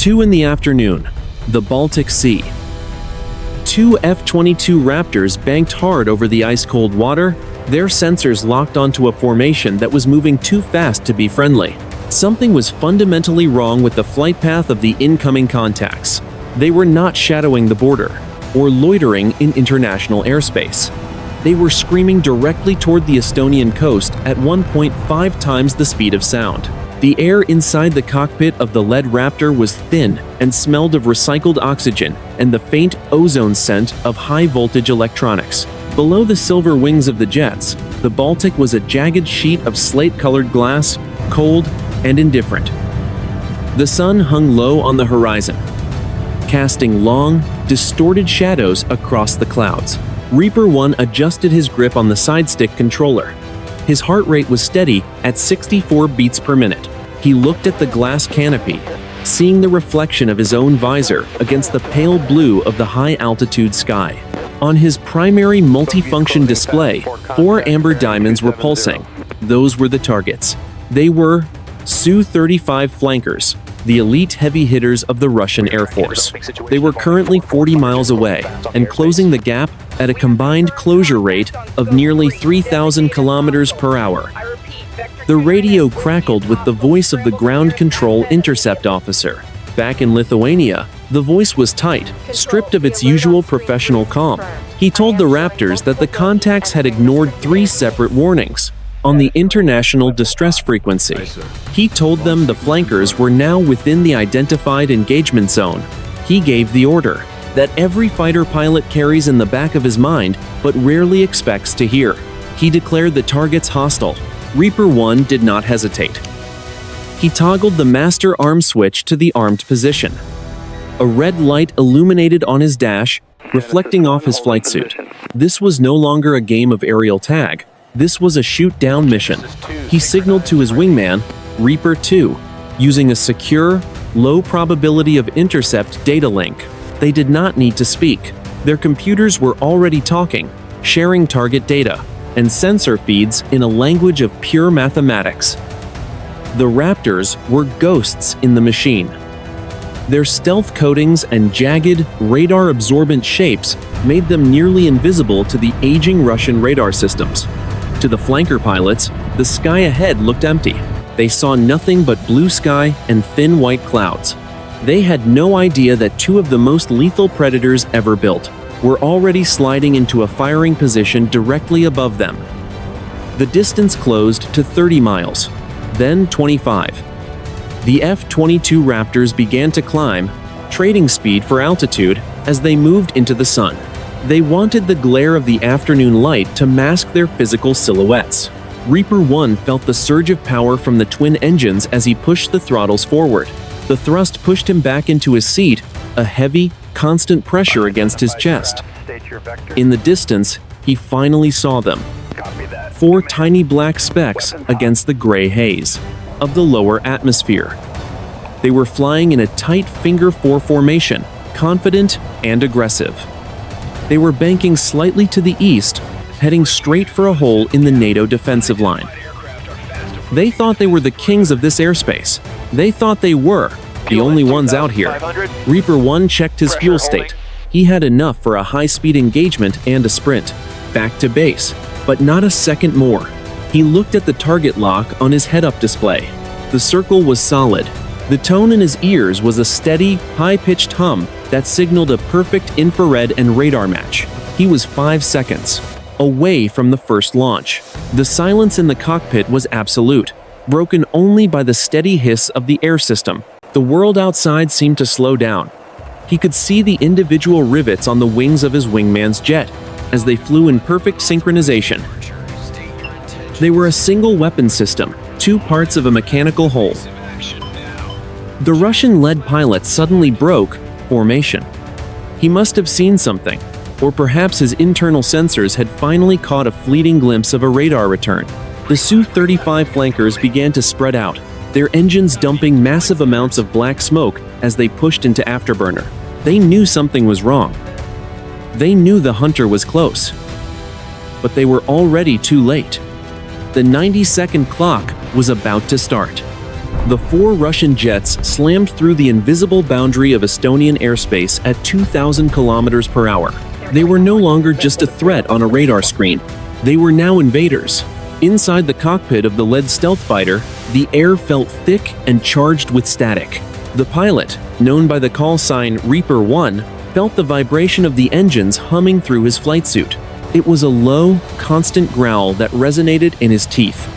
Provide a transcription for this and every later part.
2 in the afternoon, the Baltic Sea. Two F-22 Raptors banked hard over the ice-cold water, their sensors locked onto a formation that was moving too fast to be friendly. Something was fundamentally wrong with the flight path of the incoming contacts. They were not shadowing the border, or loitering in international airspace. They were screaming directly toward the Estonian coast at 1.5 times the speed of sound. The air inside the cockpit of the lead Raptor was thin and smelled of recycled oxygen and the faint ozone scent of high-voltage electronics. Below the silver wings of the jets, the Baltic was a jagged sheet of slate-colored glass, cold and indifferent. The sun hung low on the horizon, casting long, distorted shadows across the clouds. Reaper 1 adjusted his grip on the side-stick controller. His heart rate was steady at 64 beats per minute. He looked at the glass canopy, seeing the reflection of his own visor against the pale blue of the high-altitude sky. On his primary multifunction display, 4 amber diamonds were pulsing. Those were the targets. They were Su-35 flankers, the elite heavy hitters of the Russian Air Force. They were currently 40 miles away and closing the gap at a combined closure rate of nearly 3,000 kilometers per hour. The radio crackled with the voice of the ground control intercept officer. Back in Lithuania, the voice was tight, stripped of its usual professional calm. He told the Raptors that the contacts had ignored 3 separate warnings on the international distress frequency. He told them the flankers were now within the identified engagement zone. He gave the order that every fighter pilot carries in the back of his mind but rarely expects to hear. He declared the targets hostile. Reaper 1 did not hesitate. He toggled the master arm switch to the armed position. A red light illuminated on his dash, reflecting off his flight suit. This was no longer a game of aerial tag. This was a shoot-down mission. He signaled to his wingman, Reaper 2, using a secure, low probability of intercept data link. They did not need to speak. Their computers were already talking, sharing target data and sensor feeds in a language of pure mathematics. The Raptors were ghosts in the machine. Their stealth coatings and jagged, radar-absorbent shapes made them nearly invisible to the aging Russian radar systems. To the flanker pilots, the sky ahead looked empty. They saw nothing but blue sky and thin white clouds. They had no idea that 2 of the most lethal predators ever built were already sliding into a firing position directly above them. The distance closed to 30 miles, then 25. The F-22 Raptors began to climb, trading speed for altitude as they moved into the sun. They wanted the glare of the afternoon light to mask their physical silhouettes. Reaper 1 felt the surge of power from the twin engines as he pushed the throttles forward. The thrust pushed him back into his seat, a heavy, constant pressure against his chest. In the distance, he finally saw them. 4 tiny black specks against the gray haze of the lower atmosphere. They were flying in a tight finger 4 formation, confident and aggressive. They were banking slightly to the east, heading straight for a hole in the NATO defensive line. They thought they were the kings of this airspace. They thought they were the only ones out here. Reaper 1 checked his fuel state. He had enough for a high-speed engagement and a sprint back to base, but not a second more. He looked at the target lock on his head-up display. The circle was solid. The tone in his ears was a steady, high-pitched hum that signaled a perfect infrared and radar match. He was 5 seconds away from the first launch. The silence in the cockpit was absolute, broken only by the steady hiss of the air system. The world outside seemed to slow down. He could see the individual rivets on the wings of his wingman's jet as they flew in perfect synchronization. They were a single weapon system, 2 parts of a mechanical whole. The Russian lead pilot suddenly broke formation. He must have seen something, or perhaps his internal sensors had finally caught a fleeting glimpse of a radar return. The Su-35 flankers began to spread out, their engines dumping massive amounts of black smoke as they pushed into afterburner. They knew something was wrong. They knew the hunter was close. But they were already too late. The 90-second clock was about to start. The 4 Russian jets slammed through the invisible boundary of Estonian airspace at 2,000 kilometers per hour. They were no longer just a threat on a radar screen. They were now invaders. Inside the cockpit of the lead stealth fighter, the air felt thick and charged with static. The pilot, known by the call sign Reaper 1, felt the vibration of the engines humming through his flight suit. It was a low, constant growl that resonated in his teeth.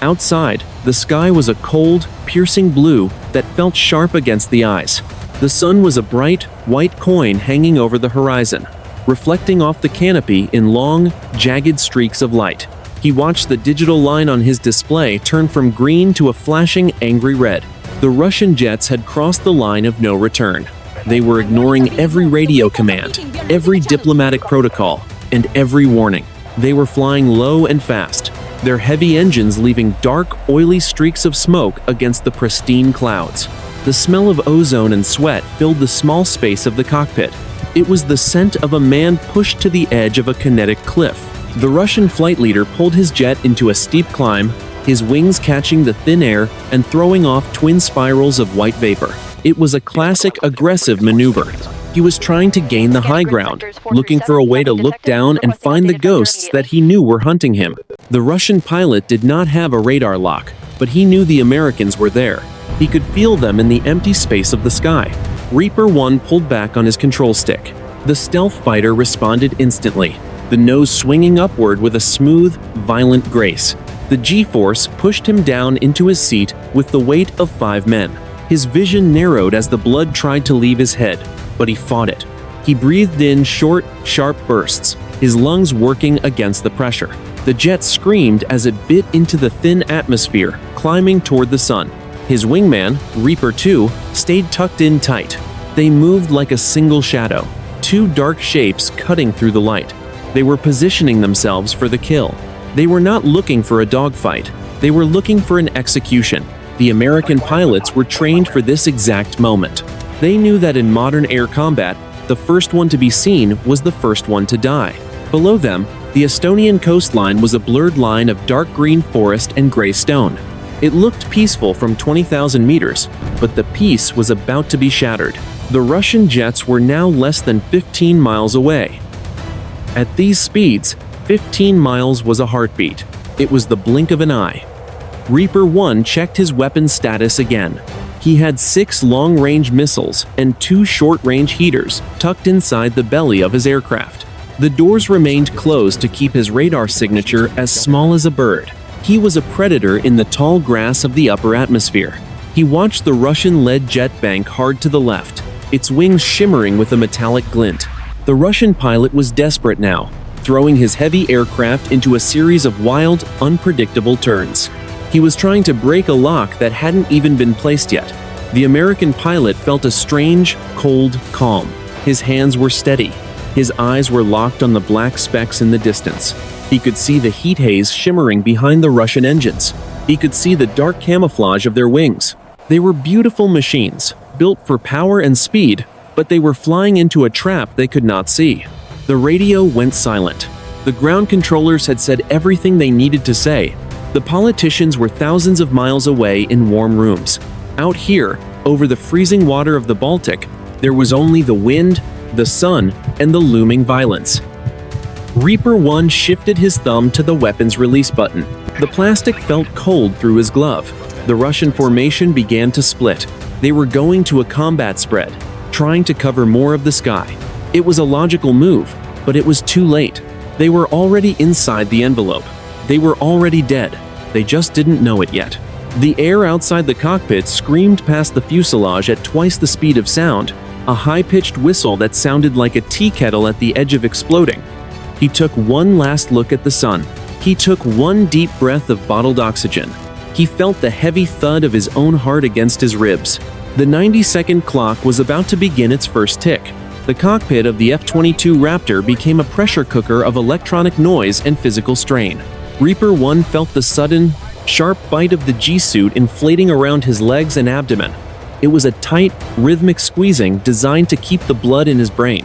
Outside, the sky was a cold, piercing blue that felt sharp against the eyes. The sun was a bright, white coin hanging over the horizon, reflecting off the canopy in long, jagged streaks of light. He watched the digital line on his display turn from green to a flashing, angry red. The Russian jets had crossed the line of no return. They were ignoring every radio command, every diplomatic protocol, and every warning. They were flying low and fast, their heavy engines leaving dark, oily streaks of smoke against the pristine clouds. The smell of ozone and sweat filled the small space of the cockpit. It was the scent of a man pushed to the edge of a kinetic cliff. The Russian flight leader pulled his jet into a steep climb, his wings catching the thin air and throwing off twin spirals of white vapor. It was a classic aggressive maneuver. He was trying to gain the high ground, looking for a way to look down and find the ghosts that he knew were hunting him. The Russian pilot did not have a radar lock, but he knew the Americans were there. He could feel them in the empty space of the sky. Reaper 1 pulled back on his control stick. The stealth fighter responded instantly, the nose swinging upward with a smooth, violent grace. The G-force pushed him down into his seat with the weight of 5 men. His vision narrowed as the blood tried to leave his head, but he fought it. He breathed in short, sharp bursts, his lungs working against the pressure. The jet screamed as it bit into the thin atmosphere, climbing toward the sun. His wingman, Reaper 2, stayed tucked in tight. They moved like a single shadow, 2 dark shapes cutting through the light. They were positioning themselves for the kill. They were not looking for a dogfight. They were looking for an execution. The American pilots were trained for this exact moment. They knew that in modern air combat, the first one to be seen was the first one to die. Below them, the Estonian coastline was a blurred line of dark green forest and gray stone. It looked peaceful from 20,000 meters, but the peace was about to be shattered. The Russian jets were now less than 15 miles away. At these speeds, 15 miles was a heartbeat. It was the blink of an eye. Reaper 1 checked his weapons status again. He had 6 long-range missiles and 2 short-range heaters tucked inside the belly of his aircraft. The doors remained closed to keep his radar signature as small as a bird. He was a predator in the tall grass of the upper atmosphere. He watched the Russian lead jet bank hard to the left, its wings shimmering with a metallic glint. The Russian pilot was desperate now, throwing his heavy aircraft into a series of wild, unpredictable turns. He was trying to break a lock that hadn't even been placed yet. The American pilot felt a strange, cold calm. His hands were steady. His eyes were locked on the black specks in the distance. He could see the heat haze shimmering behind the Russian engines. He could see the dark camouflage of their wings. They were beautiful machines, built for power and speed, but they were flying into a trap they could not see. The radio went silent. The ground controllers had said everything they needed to say. The politicians were thousands of miles away in warm rooms. Out here, over the freezing water of the Baltic, there was only the wind, the sun, and the looming violence. Reaper 1 shifted his thumb to the weapons release button. The plastic felt cold through his glove. The Russian formation began to split. They were going to a combat spread, trying to cover more of the sky. It was a logical move, but it was too late. They were already inside the envelope. They were already dead. They just didn't know it yet. The air outside the cockpit screamed past the fuselage at twice the speed of sound, a high-pitched whistle that sounded like a tea kettle at the edge of exploding. He took one last look at the sun. He took one deep breath of bottled oxygen. He felt the heavy thud of his own heart against his ribs. The 90-second clock was about to begin its first tick. The cockpit of the F-22 Raptor became a pressure cooker of electronic noise and physical strain. Reaper 1 felt the sudden, sharp bite of the G-suit inflating around his legs and abdomen. It was a tight, rhythmic squeezing designed to keep the blood in his brain.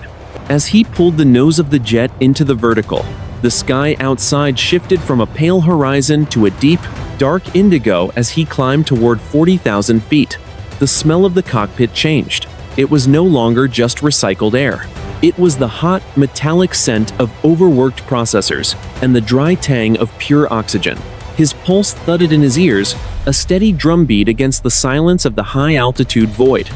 As he pulled the nose of the jet into the vertical, The sky outside shifted from a pale horizon to a deep, dark indigo as he climbed toward 40,000 feet. The smell of the cockpit changed. It was no longer just recycled air. It was the hot, metallic scent of overworked processors and the dry tang of pure oxygen. His pulse thudded in his ears, a steady drumbeat against the silence of the high-altitude void.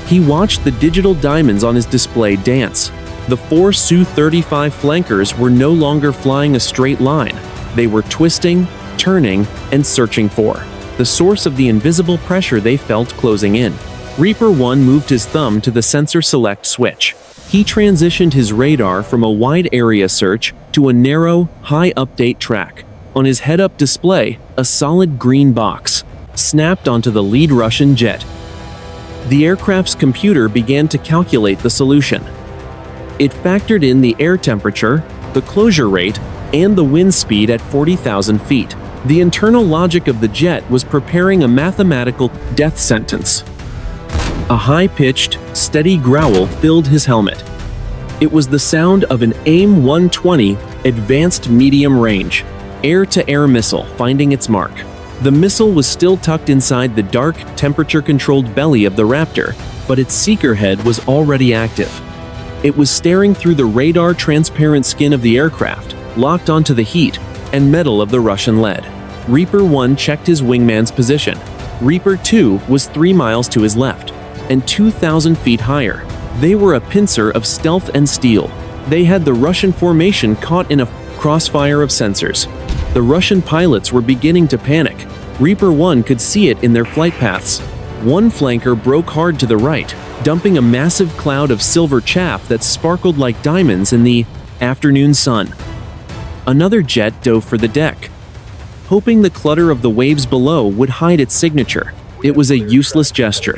He watched the digital diamonds on his display dance. The 4 Su-35 flankers were no longer flying a straight line. They were twisting, turning, and searching for the source of the invisible pressure they felt closing in. Reaper 1 moved his thumb to the sensor select switch. He transitioned his radar from a wide area search to a narrow, high update track. On his head-up display, a solid green box snapped onto the lead Russian jet. The aircraft's computer began to calculate the solution. It factored in the air temperature, the closure rate, and the wind speed at 40,000 feet. The internal logic of the jet was preparing a mathematical death sentence. A high-pitched, steady growl filled his helmet. It was the sound of an AIM-120 advanced medium range, air-to-air missile finding its mark. The missile was still tucked inside the dark, temperature-controlled belly of the Raptor, but its seeker head was already active. It was staring through the radar-transparent skin of the aircraft, locked onto the heat and metal of the Russian lead. Reaper 1 checked his wingman's position. Reaper 2 was 3 miles to his left, and 2,000 feet higher. They were a pincer of stealth and steel. They had the Russian formation caught in a crossfire of sensors. The Russian pilots were beginning to panic. Reaper 1 could see it in their flight paths. One flanker broke hard to the right, dumping a massive cloud of silver chaff that sparkled like diamonds in the afternoon sun. Another jet dove for the deck, hoping the clutter of the waves below would hide its signature. It was a useless gesture.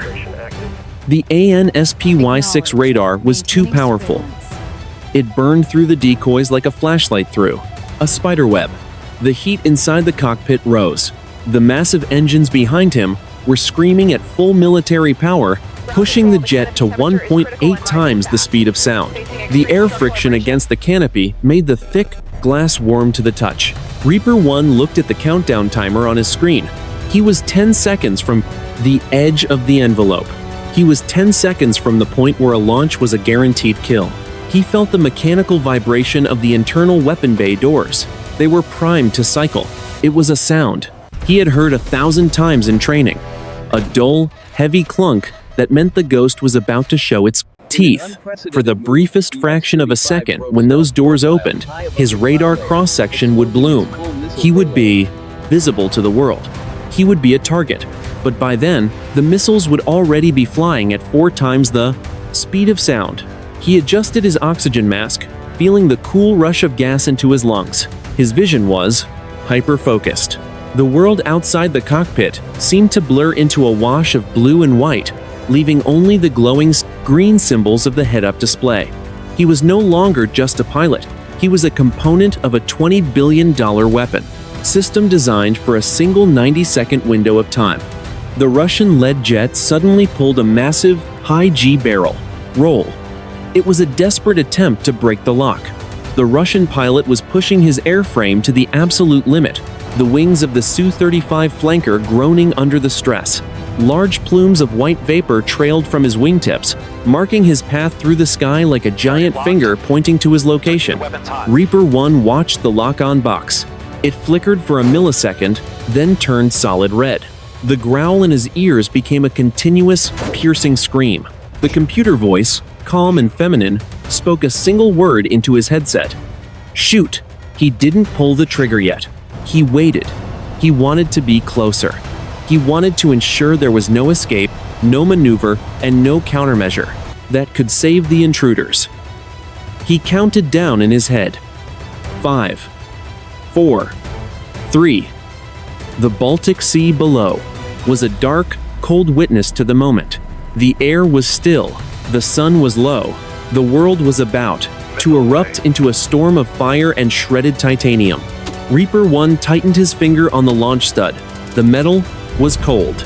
The ANSPY-6 radar was too powerful. It burned through the decoys like a flashlight through a spider web. The heat inside the cockpit rose. The massive engines behind him were screaming at full military power, pushing the jet to 1.8 times the speed of sound. The air friction against the canopy made the thick glass warm to the touch. Reaper 1 looked at the countdown timer on his screen. He was 10 seconds from the edge of the envelope. He was 10 seconds from the point where a launch was a guaranteed kill. He felt the mechanical vibration of the internal weapon bay doors. They were primed to cycle. It was a sound he had heard 1,000 times in training. A dull, heavy clunk that meant the ghost was about to show its teeth. For the briefest fraction of a second, when those doors opened, his radar cross-section would bloom. He would be visible to the world. He would be a target. But by then, the missiles would already be flying at 4 times the speed of sound. He adjusted his oxygen mask, feeling the cool rush of gas into his lungs. His vision was hyper-focused. The world outside the cockpit seemed to blur into a wash of blue and white, leaving only the glowing green symbols of the head-up display. He was no longer just a pilot. He was a component of a $20 billion weapon system designed for a single 90-second window of time. The Russian-led jet suddenly pulled a massive, high-G barrel roll. It was a desperate attempt to break the lock. The Russian pilot was pushing his airframe to the absolute limit, the wings of the Su-35 flanker groaning under the stress. Large plumes of white vapor trailed from his wingtips, marking his path through the sky like a giant finger pointing to his location. Reaper 1 watched the lock-on box. It flickered for a millisecond, then turned solid red. The growl in his ears became a continuous, piercing scream. The computer voice, calm and feminine, spoke a single word into his headset. Shoot! He didn't pull the trigger yet. He waited. He wanted to be closer. He wanted to ensure there was no escape, no maneuver, and no countermeasure that could save the intruders. He counted down in his head. 5, 4, 3. The Baltic Sea below was a dark, cold witness to the moment. The air was still. The sun was low. The world was about to erupt into a storm of fire and shredded titanium. Reaper 1 tightened his finger on the launch stud. The metal was cold.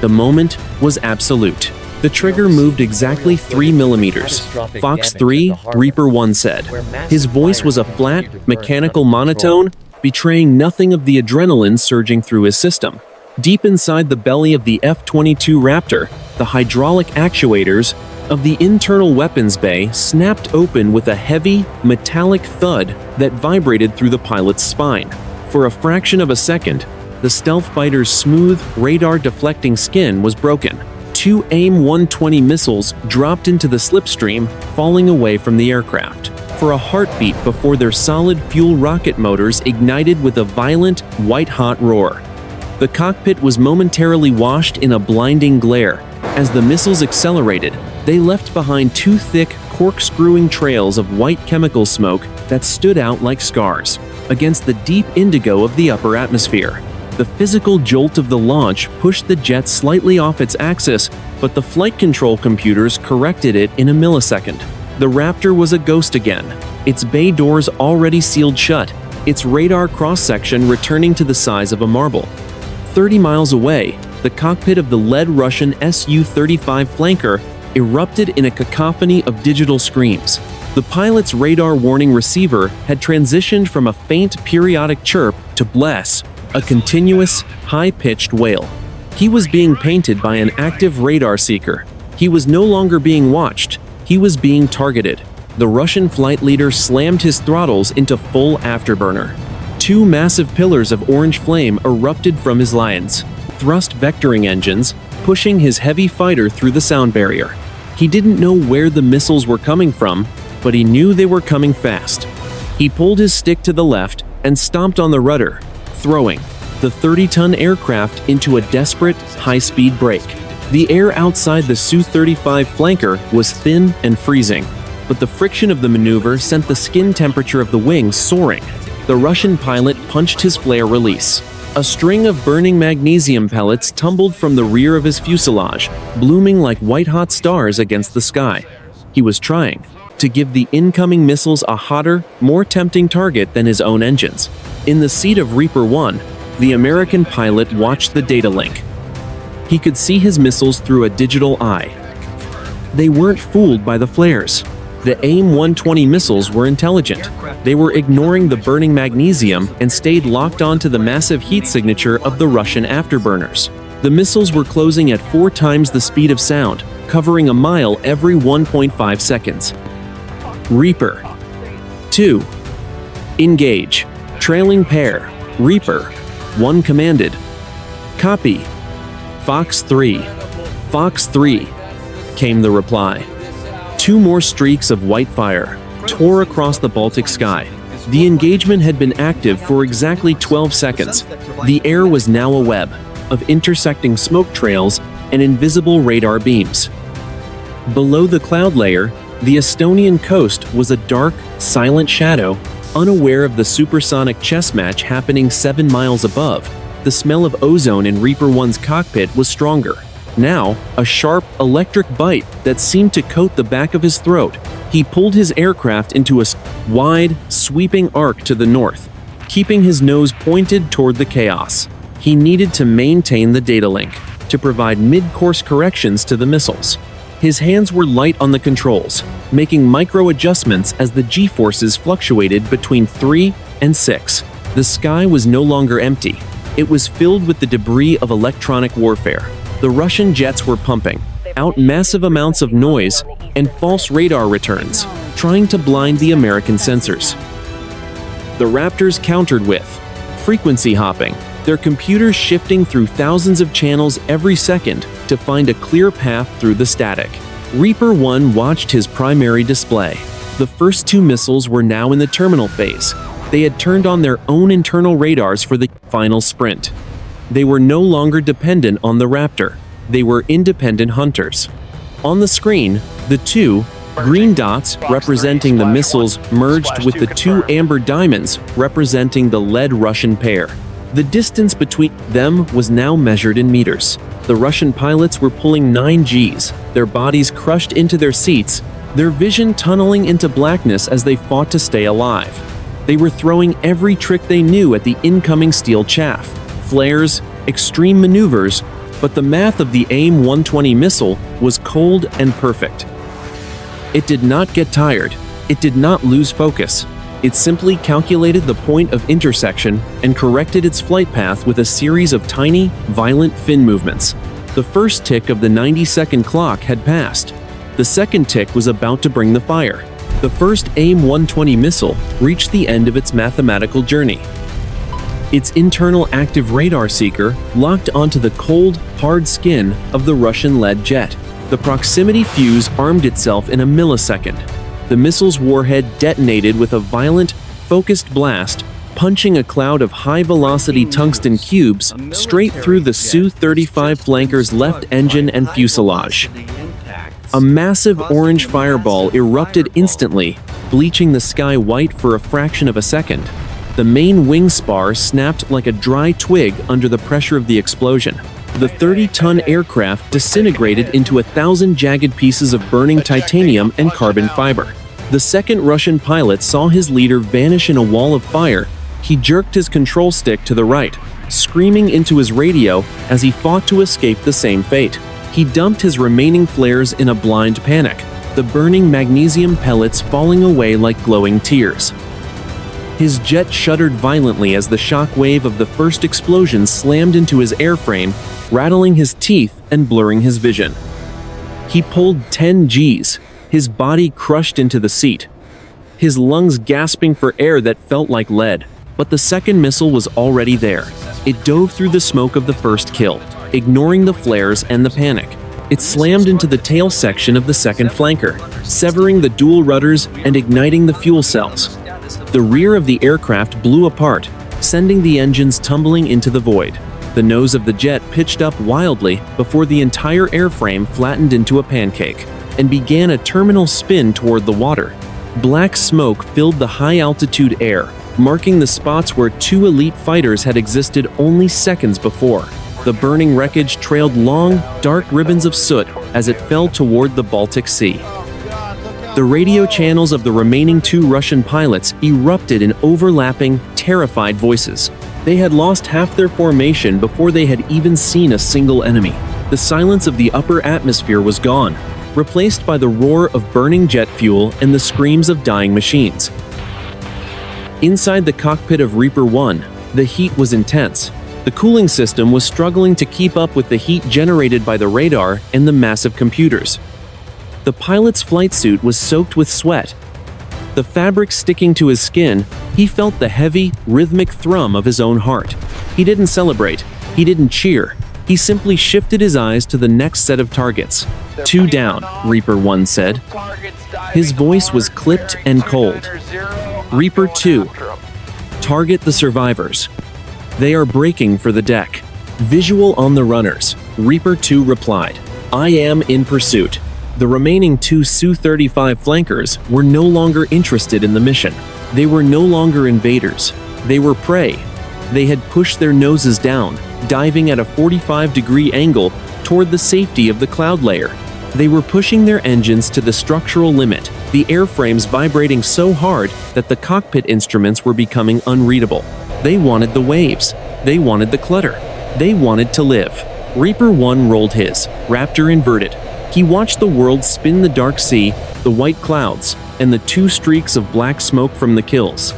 The moment was absolute. The trigger moved exactly 3 millimeters. Fox 3, Reaper 1 said. His voice was a flat, mechanical monotone, betraying nothing of the adrenaline surging through his system. Deep inside the belly of the F-22 Raptor, the hydraulic actuators of the internal weapons bay snapped open with a heavy, metallic thud that vibrated through the pilot's spine. For a fraction of a second, the stealth fighter's smooth, radar-deflecting skin was broken. 2 AIM-120 missiles dropped into the slipstream, falling away from the aircraft. For a heartbeat before their solid fuel rocket motors ignited with a violent, white-hot roar. The cockpit was momentarily washed in a blinding glare. As the missiles accelerated, they left behind 2 thick, corkscrewing trails of white chemical smoke that stood out like scars against the deep indigo of the upper atmosphere. The physical jolt of the launch pushed the jet slightly off its axis, but the flight control computers corrected it in a millisecond. The Raptor was a ghost again, its bay doors already sealed shut, its radar cross-section returning to the size of a marble. 30 miles away, the cockpit of the lead Russian Su-35 flanker erupted in a cacophony of digital screams. The pilot's radar warning receiver had transitioned from a faint periodic chirp to bless, a continuous, high-pitched wail. He was being painted by an active radar seeker. He was no longer being watched. He was being targeted. The Russian flight leader slammed his throttles into full afterburner. 2 massive pillars of orange flame erupted from his lines, thrust vectoring engines, pushing his heavy fighter through the sound barrier. He didn't know where the missiles were coming from, but he knew they were coming fast. He pulled his stick to the left and stomped on the rudder, throwing the 30-ton aircraft into a desperate, high-speed brake. The air outside the Su-35 flanker was thin and freezing, but the friction of the maneuver sent the skin temperature of the wings soaring. The Russian pilot punched his flare release. A string of burning magnesium pellets tumbled from the rear of his fuselage, blooming like white-hot stars against the sky. He was trying to give the incoming missiles a hotter, more tempting target than his own engines. In the seat of Reaper 1, the American pilot watched the data link. He could see his missiles through a digital eye. They weren't fooled by the flares. The AIM-120 missiles were intelligent. They were ignoring the burning magnesium and stayed locked onto the massive heat signature of the Russian afterburners. The missiles were closing at 4 times the speed of sound, covering a mile every 1.5 seconds. Reaper 2. Engage. Trailing pair. Reaper 1 commanded. Copy. Fox 3. Fox 3, came the reply. 2 more streaks of white fire tore across the Baltic sky. The engagement had been active for exactly 12 seconds. The air was now a web of intersecting smoke trails and invisible radar beams. Below the cloud layer, the Estonian coast was a dark, silent shadow, unaware of the supersonic chess match happening 7 miles above. The smell of ozone in Reaper 1's cockpit was stronger. Now, a sharp, electric bite that seemed to coat the back of his throat. He pulled his aircraft into a wide, sweeping arc to the north, keeping his nose pointed toward the chaos. He needed to maintain the data link, to provide mid-course corrections to the missiles. His hands were light on the controls, making micro-adjustments as the G-forces fluctuated between 3 and 6. The sky was no longer empty. It was filled with the debris of electronic warfare. The Russian jets were pumping out massive amounts of noise and false radar returns, trying to blind the American sensors. The Raptors countered with frequency hopping, their computers shifting through thousands of channels every second to find a clear path through the static. Reaper 1 watched his primary display. The first 2 missiles were now in the terminal phase. They had turned on their own internal radars for the final sprint. They were no longer dependent on the Raptor. They were independent hunters. On the screen, the 2 green dots representing the missiles merged with the 2 amber diamonds representing the lead Russian pair. The distance between them was now measured in meters. The Russian pilots were pulling 9 Gs, their bodies crushed into their seats, their vision tunneling into blackness as they fought to stay alive. They were throwing every trick they knew at the incoming steel chaff. Flares, extreme maneuvers, But the math of the AIM-120 missile was cold and perfect. It did not get tired. It did not lose focus. It simply calculated the point of intersection and corrected its flight path with a series of tiny, violent fin movements. The first tick of the 90-second clock had passed. The second tick was about to bring the fire. The first AIM-120 missile reached the end of its mathematical journey. Its internal active radar seeker locked onto the cold, hard skin of the Russian-led jet. The proximity fuse armed itself in a millisecond. The missile's warhead detonated with a violent, focused blast, punching a cloud of high-velocity tungsten cubes straight through the Su-35 flanker's left engine and fuselage. A massive orange fireball erupted instantly, bleaching the sky white for a fraction of a second. The main wing spar snapped like a dry twig under the pressure of the explosion. The 30-ton aircraft disintegrated into 1,000 jagged pieces of burning titanium and carbon fiber. The second Russian pilot saw his leader vanish in a wall of fire. He jerked his control stick to the right, screaming into his radio as he fought to escape the same fate. He dumped his remaining flares in a blind panic, the burning magnesium pellets falling away like glowing tears. His jet shuddered violently as the shock wave of the first explosion slammed into his airframe, rattling his teeth and blurring his vision. He pulled 10 Gs, his body crushed into the seat, his lungs gasping for air that felt like lead. But the second missile was already there. It dove through the smoke of the first kill, ignoring the flares and the panic. It slammed into the tail section of the second flanker, severing the dual rudders and igniting the fuel cells. The rear of the aircraft blew apart, sending the engines tumbling into the void. The nose of the jet pitched up wildly before the entire airframe flattened into a pancake and began a terminal spin toward the water. Black smoke filled the high-altitude air, marking the spots where two elite fighters had existed only seconds before. The burning wreckage trailed long, dark ribbons of soot as it fell toward the Baltic Sea. The radio channels of the remaining two Russian pilots erupted in overlapping, terrified voices. They had lost half their formation before they had even seen a single enemy. The silence of the upper atmosphere was gone, replaced by the roar of burning jet fuel and the screams of dying machines. Inside the cockpit of Reaper 1, the heat was intense. The cooling system was struggling to keep up with the heat generated by the radar and the massive computers. The pilot's flight suit was soaked with sweat. The fabric sticking to his skin, he felt the heavy, rhythmic thrum of his own heart. He didn't celebrate. He didn't cheer. He simply shifted his eyes to the next set of targets. 2 down, Reaper 1 said. His voice was clipped and cold. Reaper 2. Target the survivors. They are breaking for the deck. Visual on the runners. Reaper 2 replied. I am in pursuit. The remaining two Su-35 flankers were no longer interested in the mission. They were no longer invaders. They were prey. They had pushed their noses down, diving at a 45-degree angle toward the safety of the cloud layer. They were pushing their engines to the structural limit, the airframes vibrating so hard that the cockpit instruments were becoming unreadable. They wanted the waves. They wanted the clutter. They wanted to live. Reaper 1 rolled his Raptor inverted. He watched the world spin, the dark sea, the white clouds, and the two streaks of black smoke from the kills.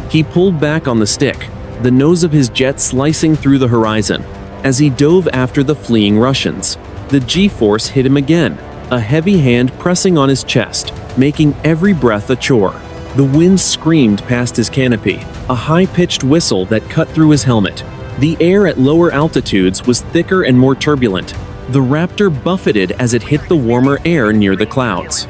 He pulled back on the stick, the nose of his jet slicing through the horizon. As he dove after the fleeing Russians, the G-force hit him again, a heavy hand pressing on his chest, making every breath a chore. The wind screamed past his canopy, a high-pitched whistle that cut through his helmet. The air at lower altitudes was thicker and more turbulent. The Raptor buffeted as it hit the warmer air near the clouds.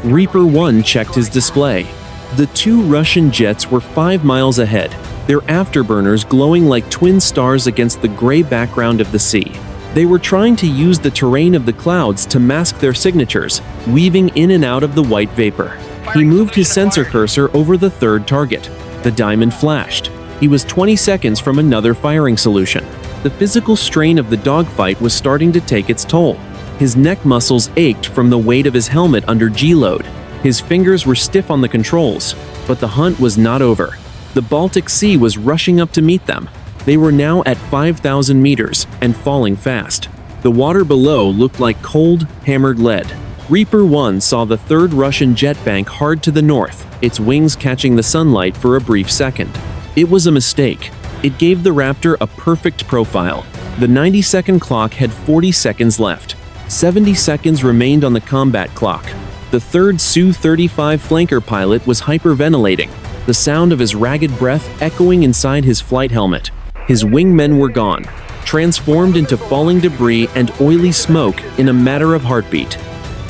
Reaper 1 checked his display. The two Russian jets were 5 miles ahead, their afterburners glowing like twin stars against the gray background of the sea. They were trying to use the terrain of the clouds to mask their signatures, weaving in and out of the white vapor. He moved his sensor cursor over the third target. The diamond flashed. He was 20 seconds from another firing solution. The physical strain of the dogfight was starting to take its toll. His neck muscles ached from the weight of his helmet under G-load. His fingers were stiff on the controls, but the hunt was not over. The Baltic Sea was rushing up to meet them. They were now at 5,000 meters and falling fast. The water below looked like cold, hammered lead. Reaper 1 saw the third Russian jet bank hard to the north, its wings catching the sunlight for a brief second. It was a mistake. It gave the Raptor a perfect profile. The 90-second clock had 40 seconds left. 70 seconds remained on the combat clock. The third Su-35 flanker pilot was hyperventilating, the sound of his ragged breath echoing inside his flight helmet. His wingmen were gone, transformed into falling debris and oily smoke in a matter of heartbeat.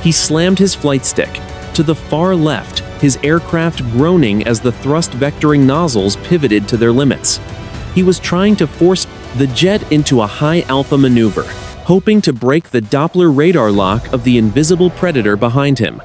He slammed his flight stick. To the far left, his aircraft groaning as the thrust vectoring nozzles pivoted to their limits. He was trying to force the jet into a high-alpha maneuver, hoping to break the Doppler radar lock of the invisible predator behind him.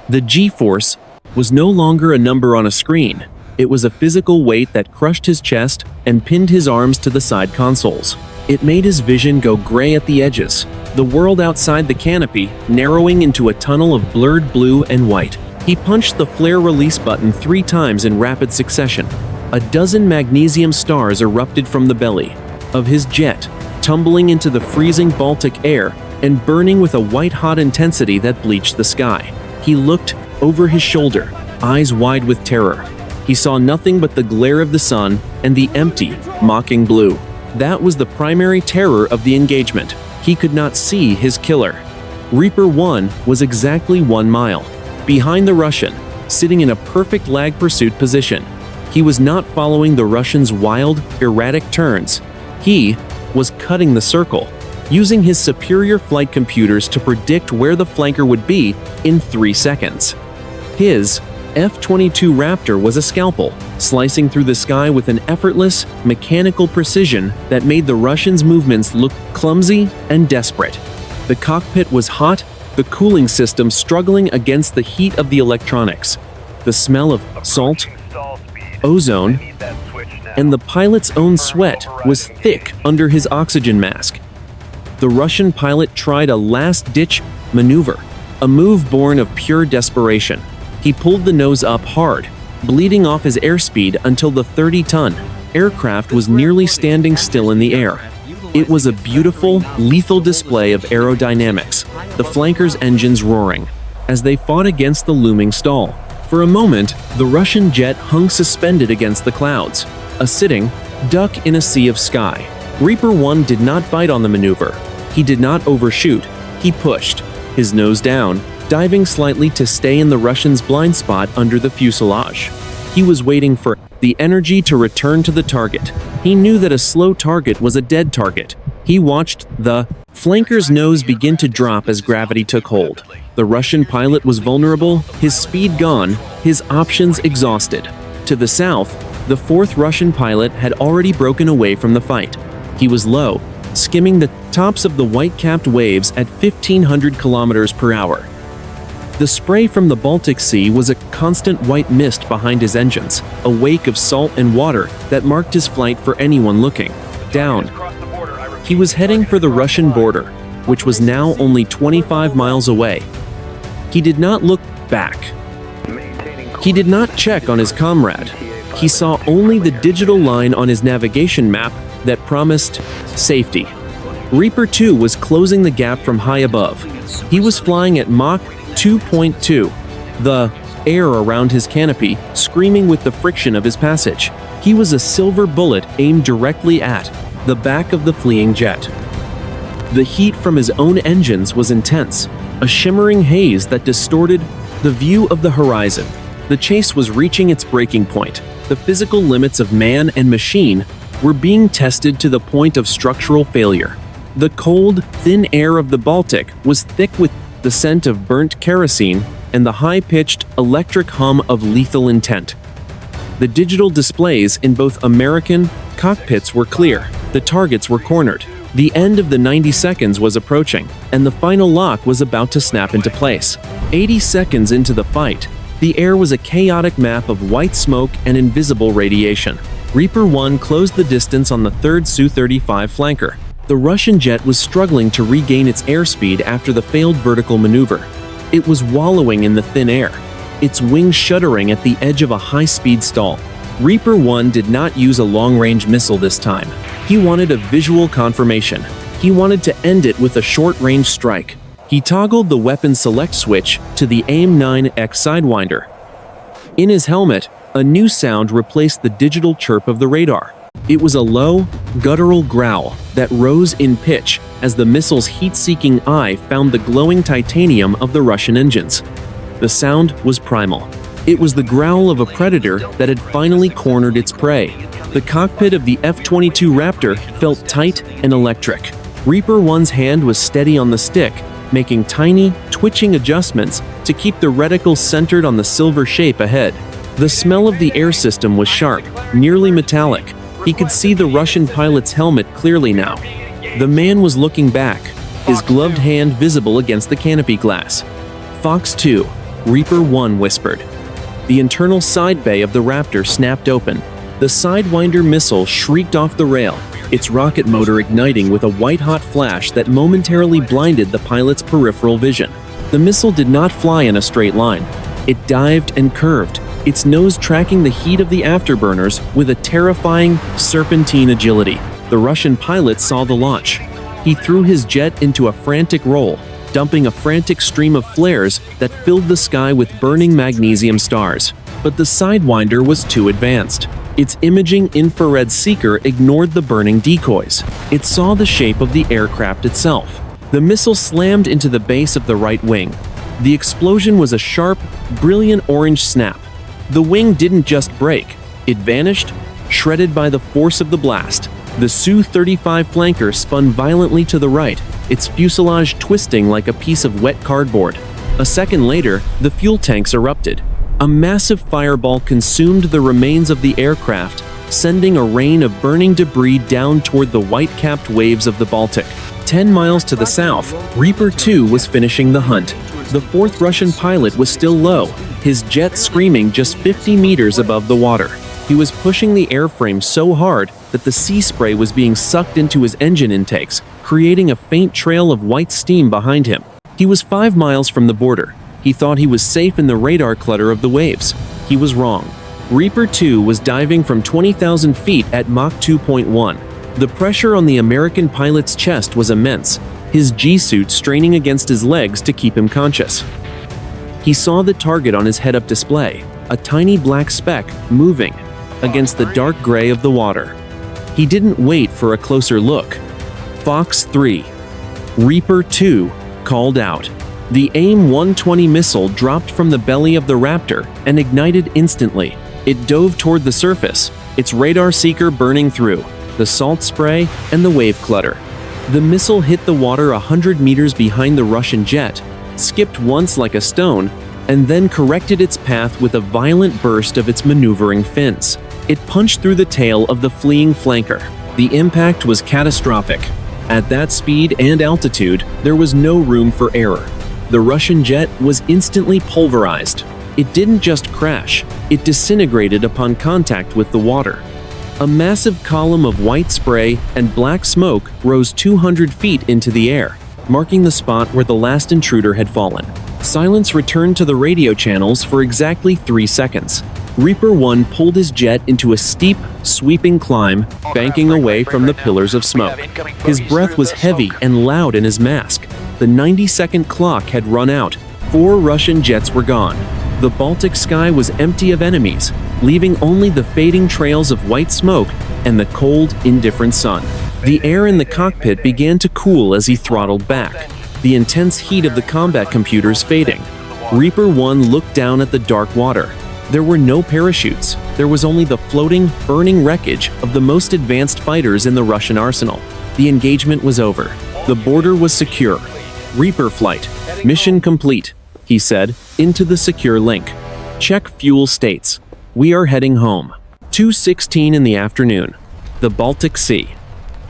The G-force was no longer a number on a screen. It was a physical weight that crushed his chest and pinned his arms to the side consoles. It made his vision go gray at the edges, the world outside the canopy narrowing into a tunnel of blurred blue and white. He punched the flare release button 3 times in rapid succession. A dozen magnesium stars erupted from the belly of his jet, tumbling into the freezing Baltic air and burning with a white-hot intensity that bleached the sky. He looked over his shoulder, eyes wide with terror. He saw nothing but the glare of the sun and the empty, mocking blue. That was the primary terror of the engagement. He could not see his killer. Reaper 1 was exactly 1 mile behind the Russian, sitting in a perfect lag pursuit position. He was not following the Russian's wild, erratic turns. He was cutting the circle, using his superior flight computers to predict where the flanker would be in 3 seconds. His F-22 Raptor was a scalpel, slicing through the sky with an effortless, mechanical precision that made the Russians' movements look clumsy and desperate. The cockpit was hot, the cooling system struggling against the heat of the electronics. The smell of salt, ozone, and the pilot's own sweat was thick under his oxygen mask. The Russian pilot tried a last-ditch maneuver, a move born of pure desperation. He pulled the nose up hard, bleeding off his airspeed until the 30-ton aircraft was nearly standing still in the air. It was a beautiful, lethal display of aerodynamics, the flankers' engines roaring, as they fought against the looming stall. For a moment, the Russian jet hung suspended against the clouds, a sitting duck in a sea of sky. Reaper 1 did not bite on the maneuver. He did not overshoot. He pushed, his nose down, diving slightly to stay in the Russian's blind spot under the fuselage. He was waiting for the energy to return to the target. He knew that a slow target was a dead target. He watched the flanker's nose begin to drop as gravity took hold. The Russian pilot was vulnerable, his speed gone, his options exhausted. To the south, the 4th Russian pilot had already broken away from the fight. He was low, skimming the tops of the white-capped waves at 1,500 kilometers per hour. The spray from the Baltic Sea was a constant white mist behind his engines, a wake of salt and water that marked his flight for anyone looking down. He was heading for the Russian border, which was now only 25 miles away. He did not look back. He did not check on his comrade. He saw only the digital line on his navigation map that promised safety. Reaper 2 was closing the gap from high above. He was flying at Mach 2.2, the air around his canopy screaming with the friction of his passage. He was a silver bullet aimed directly at the back of the fleeing jet. The heat from his own engines was intense, a shimmering haze that distorted the view of the horizon. The chase was reaching its breaking point. The physical limits of man and machine were being tested to the point of structural failure. The cold, thin air of the Baltic was thick with the scent of burnt kerosene and the high-pitched electric hum of lethal intent. The digital displays in both American cockpits were clear. The targets were cornered. The end of the 90 seconds was approaching, and the final lock was about to snap into place. 80 seconds into the fight, the air was a chaotic map of white smoke and invisible radiation. Reaper 1 closed the distance on the 3rd Su-35 flanker. The Russian jet was struggling to regain its airspeed after the failed vertical maneuver. It was wallowing in the thin air, its wings shuddering at the edge of a high-speed stall. Reaper 1 did not use a long-range missile this time. He wanted a visual confirmation. He wanted to end it with a short-range strike. He toggled the weapon select switch to the AIM-9X Sidewinder. In his helmet, a new sound replaced the digital chirp of the radar. It was a low, guttural growl that rose in pitch as the missile's heat-seeking eye found the glowing titanium of the Russian engines. The sound was primal. It was the growl of a predator that had finally cornered its prey. The cockpit of the F-22 Raptor felt tight and electric. Reaper 1's hand was steady on the stick, making tiny, twitching adjustments to keep the reticle centered on the silver shape ahead. The smell of the air system was sharp, nearly metallic. He could see the Russian pilot's helmet clearly now. The man was looking back, his gloved hand visible against the canopy glass. "Fox 2, Reaper 1 whispered. The internal side bay of the Raptor snapped open. The Sidewinder missile shrieked off the rail, its rocket motor igniting with a white-hot flash that momentarily blinded the pilot's peripheral vision. The missile did not fly in a straight line. It dived and curved, its nose tracking the heat of the afterburners with a terrifying, serpentine agility. The Russian pilot saw the launch. He threw his jet into a frantic roll, dumping a frantic stream of flares that filled the sky with burning magnesium stars. But the Sidewinder was too advanced. Its imaging infrared seeker ignored the burning decoys. It saw the shape of the aircraft itself. The missile slammed into the base of the right wing. The explosion was a sharp, brilliant orange snap. The wing didn't just break. It vanished, shredded by the force of the blast. The Su-35 flanker spun violently to the right, its fuselage twisting like a piece of wet cardboard. A second later, the fuel tanks erupted. A massive fireball consumed the remains of the aircraft, sending a rain of burning debris down toward the white-capped waves of the Baltic. 10 miles to the south, Reaper 2 was finishing the hunt. The fourth Russian pilot was still low, his jet screaming just 50 meters above the water. He was pushing the airframe so hard that the sea spray was being sucked into his engine intakes, creating a faint trail of white steam behind him. He was 5 miles from the border. He thought he was safe in the radar clutter of the waves. He was wrong. Reaper 2 was diving from 20,000 feet at Mach 2.1. The pressure on the American pilot's chest was immense, his G-suit straining against his legs to keep him conscious. He saw the target on his head-up display, a tiny black speck moving against the dark gray of the water. He didn't wait for a closer look. Fox 3, Reaper 2 called out. The AIM-120 missile dropped from the belly of the Raptor and ignited instantly. It dove toward the surface, its radar seeker burning through the salt spray and the wave clutter. The missile hit the water 100 meters behind the Russian jet, skipped once like a stone, and then corrected its path with a violent burst of its maneuvering fins. It punched through the tail of the fleeing flanker. The impact was catastrophic. At that speed and altitude, there was no room for error. The Russian jet was instantly pulverized. It didn't just crash, it disintegrated upon contact with the water. A massive column of white spray and black smoke rose 200 feet into the air, marking the spot where the last intruder had fallen. Silence returned to the radio channels for exactly 3 seconds. Reaper 1 pulled his jet into a steep, sweeping climb, banking away from the pillars of smoke. His breath was heavy and loud in his mask. The 90-second clock had run out. 4 Russian jets were gone. The Baltic sky was empty of enemies, leaving only the fading trails of white smoke and the cold, indifferent sun. The air in the cockpit began to cool as he throttled back, the intense heat of the combat computers fading. Reaper 1 looked down at the dark water. There were no parachutes. There was only the floating, burning wreckage of the most advanced fighters in the Russian arsenal. The engagement was over. The border was secure. Reaper flight. Mission complete, he said, into the secure link. Check fuel states. We are heading home. 2:16 in the afternoon. The Baltic Sea.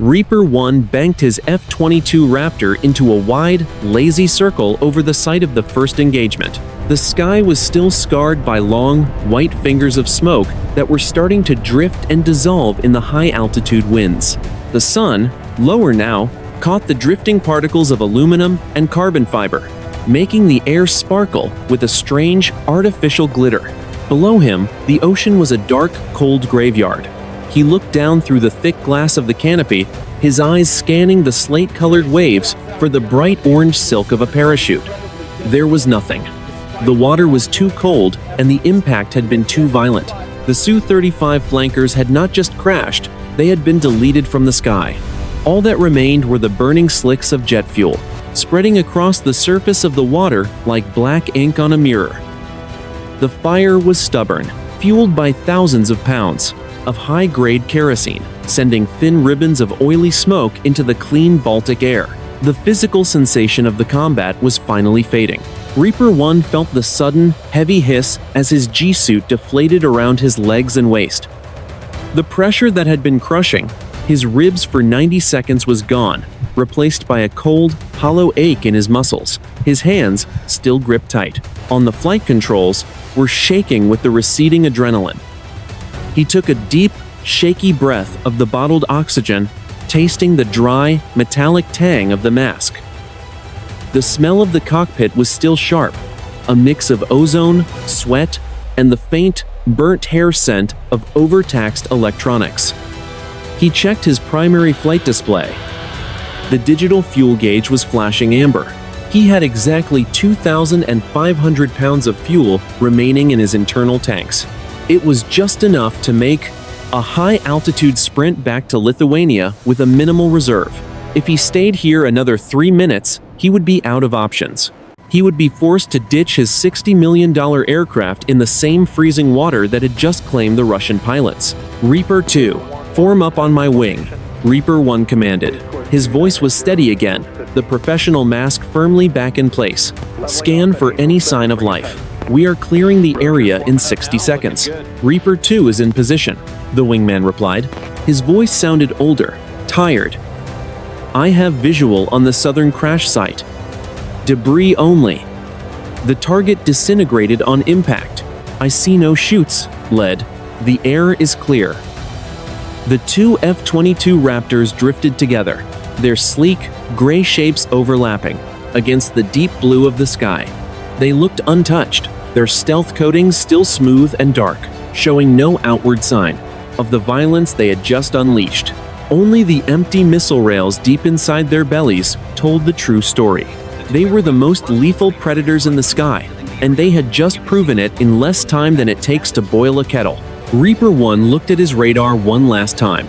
Reaper 1 banked his F-22 Raptor into a wide, lazy circle over the site of the first engagement. The sky was still scarred by long, white fingers of smoke that were starting to drift and dissolve in the high-altitude winds. The sun, lower now, caught the drifting particles of aluminum and carbon fiber, making the air sparkle with a strange, artificial glitter. Below him, the ocean was a dark, cold graveyard. He looked down through the thick glass of the canopy, his eyes scanning the slate-colored waves for the bright orange silk of a parachute. There was nothing. The water was too cold, and the impact had been too violent. The Su-35 flankers had not just crashed, they had been deleted from the sky. All that remained were the burning slicks of jet fuel, spreading across the surface of the water like black ink on a mirror. The fire was stubborn, fueled by thousands of pounds of high-grade kerosene, sending thin ribbons of oily smoke into the clean Baltic air. The physical sensation of the combat was finally fading. Reaper 1 felt the sudden, heavy hiss as his G-suit deflated around his legs and waist. The pressure that had been crushing his ribs for 90 seconds was gone, replaced by a cold, hollow ache in his muscles. His hands, still gripped tight on the flight controls, were shaking with the receding adrenaline. He took a deep, shaky breath of the bottled oxygen, tasting the dry, metallic tang of the mask. The smell of the cockpit was still sharp, a mix of ozone, sweat, and the faint, burnt hair scent of overtaxed electronics. He checked his primary flight display. The digital fuel gauge was flashing amber. He had exactly 2,500 pounds of fuel remaining in his internal tanks. It was just enough to make a high-altitude sprint back to Lithuania with a minimal reserve. If he stayed here another 3 minutes, he would be out of options. He would be forced to ditch his $60 million aircraft in the same freezing water that had just claimed the Russian pilots. Reaper 2, form up on my wing, Reaper 1 commanded. His voice was steady again, the professional mask firmly back in place. Scan for any sign of life. We are clearing the area in 60 seconds. Reaper 2 is in position, the wingman replied. His voice sounded older, tired. I have visual on the southern crash site. Debris only. The target disintegrated on impact. I see no chutes, lead. The air is clear. The two F-22 Raptors drifted together, their sleek, gray shapes overlapping against the deep blue of the sky. They looked untouched, their stealth coatings still smooth and dark, showing no outward sign of the violence they had just unleashed. Only the empty missile rails deep inside their bellies told the true story. They were the most lethal predators in the sky, and they had just proven it in less time than it takes to boil a kettle. Reaper 1 looked at his radar one last time.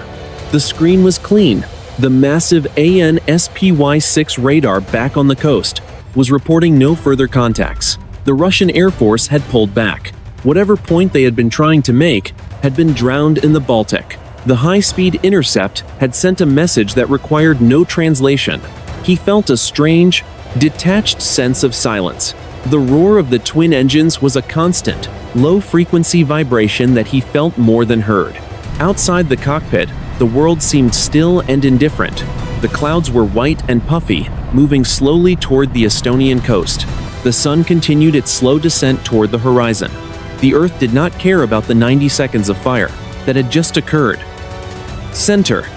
The screen was clean. The massive AN/SPY-6 radar back on the coast was reporting no further contacts. The Russian Air Force had pulled back. Whatever point they had been trying to make had been drowned in the Baltic. The high-speed Intercept had sent a message that required no translation. He felt a strange, detached sense of silence. The roar of the twin engines was a constant, low-frequency vibration that he felt more than heard. Outside the cockpit, the world seemed still and indifferent. The clouds were white and puffy, moving slowly toward the Estonian coast. The sun continued its slow descent toward the horizon. The Earth did not care about the 90 seconds of fire that had just occurred. Center.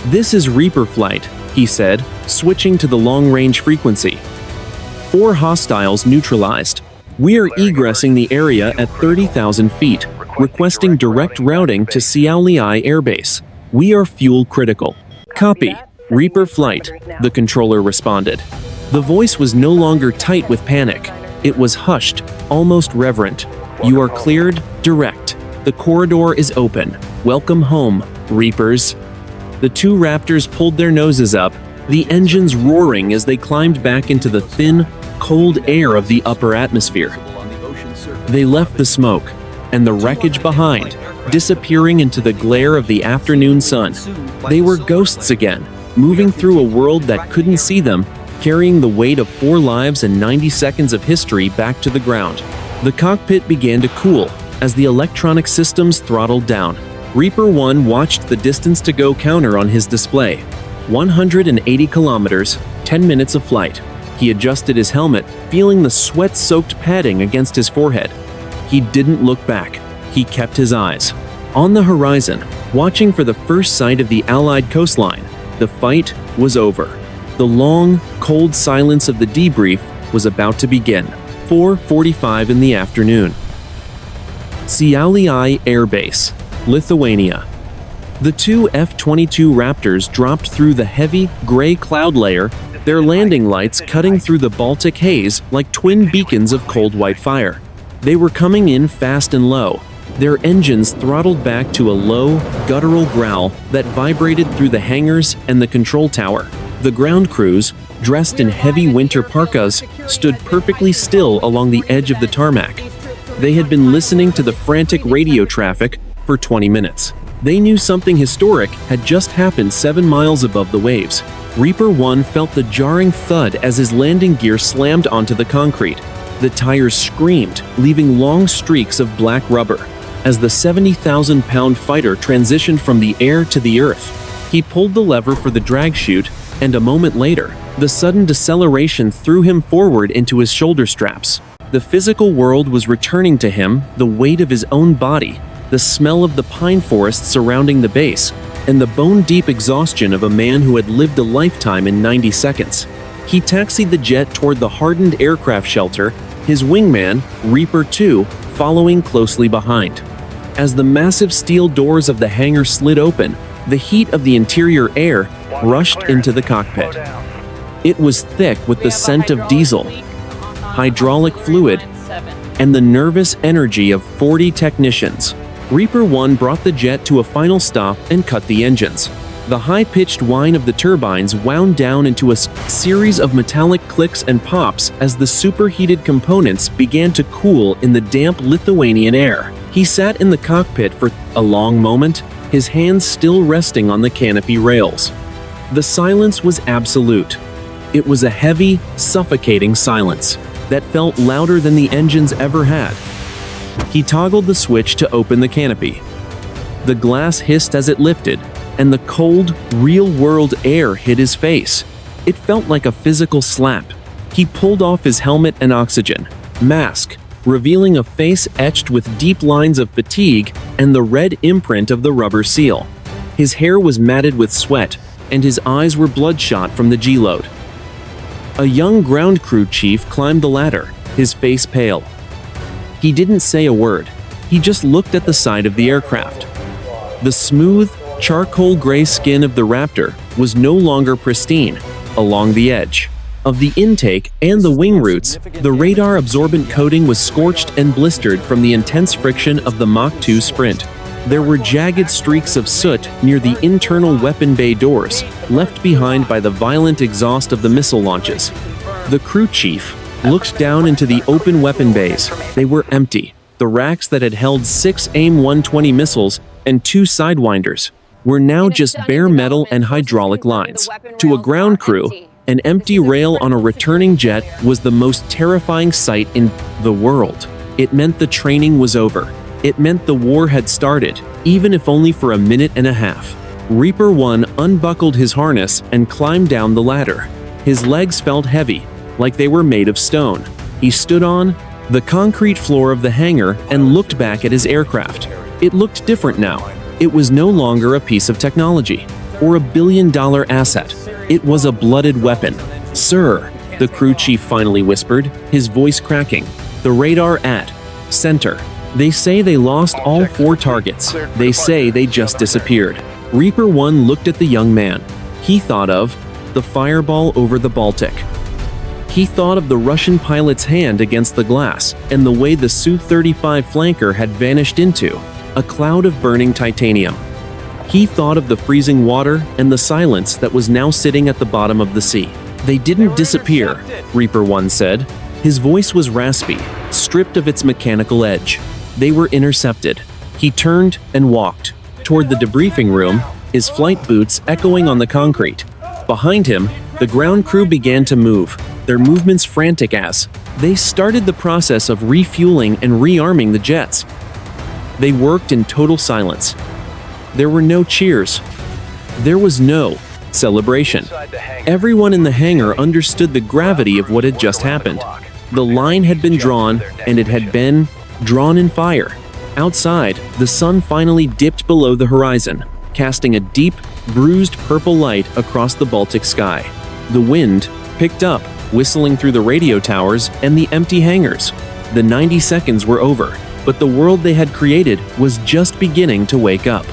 This is Reaper flight, he said, switching to the long-range frequency. 4 hostiles neutralized. We are egressing the area at 30,000 feet, requesting direct routing to Šiauliai Air Base. We are fuel critical. Copy. Reaper flight, the controller responded. The voice was no longer tight with panic. It was hushed, almost reverent. You are cleared, direct. The corridor is open. Welcome home, Reapers. The two Raptors pulled their noses up, the engines roaring as they climbed back into the thin, cold air of the upper atmosphere. They left the smoke and the wreckage behind, disappearing into the glare of the afternoon sun. They were ghosts again, moving through a world that couldn't see them, carrying the weight of 4 lives and 90 seconds of history back to the ground. The cockpit began to cool as the electronic systems throttled down. Reaper 1 watched the distance to go counter on his display. 180 kilometers, 10 minutes of flight. He adjusted his helmet, feeling the sweat-soaked padding against his forehead. He didn't look back. He kept his eyes on the horizon, watching for the first sight of the Allied coastline. The fight was over. The long, cold silence of the debrief was about to begin. 4:45 in the afternoon. Šiauliai Air Base, Lithuania. The two F-22 Raptors dropped through the heavy, gray cloud layer, their landing lights cutting through the Baltic haze like twin beacons of cold white fire. They were coming in fast and low, their engines throttled back to a low, guttural growl that vibrated through the hangars and the control tower. The ground crews, dressed in heavy winter parkas, stood perfectly still along the edge of the tarmac. They had been listening to the frantic radio traffic for 20 minutes. They knew something historic had just happened 7 miles above the waves. Reaper 1 felt the jarring thud as his landing gear slammed onto the concrete. The tires screamed, leaving long streaks of black rubber. As the 70,000-pound fighter transitioned from the air to the earth, he pulled the lever for the drag chute, and a moment later, the sudden deceleration threw him forward into his shoulder straps. The physical world was returning to him, the weight of his own body, the smell of the pine forest surrounding the base, and the bone-deep exhaustion of a man who had lived a lifetime in 90 seconds. He taxied the jet toward the hardened aircraft shelter, his wingman, Reaper 2, following closely behind. As the massive steel doors of the hangar slid open, the heat of the interior air rushed into the cockpit. It was thick with the scent of diesel, hydraulic fluid, and the nervous energy of 40 technicians. Reaper 1 brought the jet to a final stop and cut the engines. The high-pitched whine of the turbines wound down into a series of metallic clicks and pops as the superheated components began to cool in the damp Lithuanian air. He sat in the cockpit for a long moment, his hands still resting on the canopy rails. The silence was absolute. It was a heavy, suffocating silence that felt louder than the engines ever had. He toggled the switch to open the canopy. The glass hissed as it lifted, and the cold, real-world air hit his face. It felt like a physical slap. He pulled off his helmet and oxygen mask, revealing a face etched with deep lines of fatigue and the red imprint of the rubber seal. His hair was matted with sweat, and his eyes were bloodshot from the G-load. A young ground crew chief climbed the ladder, his face pale. He didn't say a word. He just looked at the side of the aircraft. The smooth, charcoal gray skin of the Raptor was no longer pristine. Along the edge of the intake and the wing roots, the radar-absorbent coating was scorched and blistered from the intense friction of the Mach 2 sprint. There were jagged streaks of soot near the internal weapon bay doors, left behind by the violent exhaust of the missile launches. The crew chief looked down into the open weapon bays. They were empty. The racks that had held 6 AIM-120 missiles and 2 Sidewinders were now just bare metal and hydraulic lines. To a ground crew, an empty rail on a returning jet was the most terrifying sight in the world. It meant the training was over. It meant the war had started, even if only for a minute and a half. Reaper 1 unbuckled his harness and climbed down the ladder. His legs felt heavy, like they were made of stone. He stood on the concrete floor of the hangar and looked back at his aircraft. It looked different now. It was no longer a piece of technology or a billion-dollar asset. It was a blooded weapon. "Sir," the crew chief finally whispered, his voice cracking. "The radar at center. They say they lost all 4 targets. They say they just disappeared." Reaper 1 looked at the young man. He thought of the fireball over the Baltic. He thought of the Russian pilot's hand against the glass and the way the Su-35 flanker had vanished into a cloud of burning titanium. He thought of the freezing water and the silence that was now sitting at the bottom of the sea. "They didn't disappear," Reaper 1 said. His voice was raspy, stripped of its mechanical edge. "They were intercepted." He turned and walked toward the debriefing room, his flight boots echoing on the concrete. Behind him, the ground crew began to move, their movements frantic as they started the process of refueling and rearming the jets. They worked in total silence. There were no cheers. There was no celebration. Everyone in the hangar understood the gravity of what had just happened. The line had been drawn, and it had been drawn in fire. Outside, the sun finally dipped below the horizon, casting a deep, bruised purple light across the Baltic sky. The wind picked up, whistling through the radio towers and the empty hangars. The 90 seconds were over. but the world they had created was just beginning to wake up.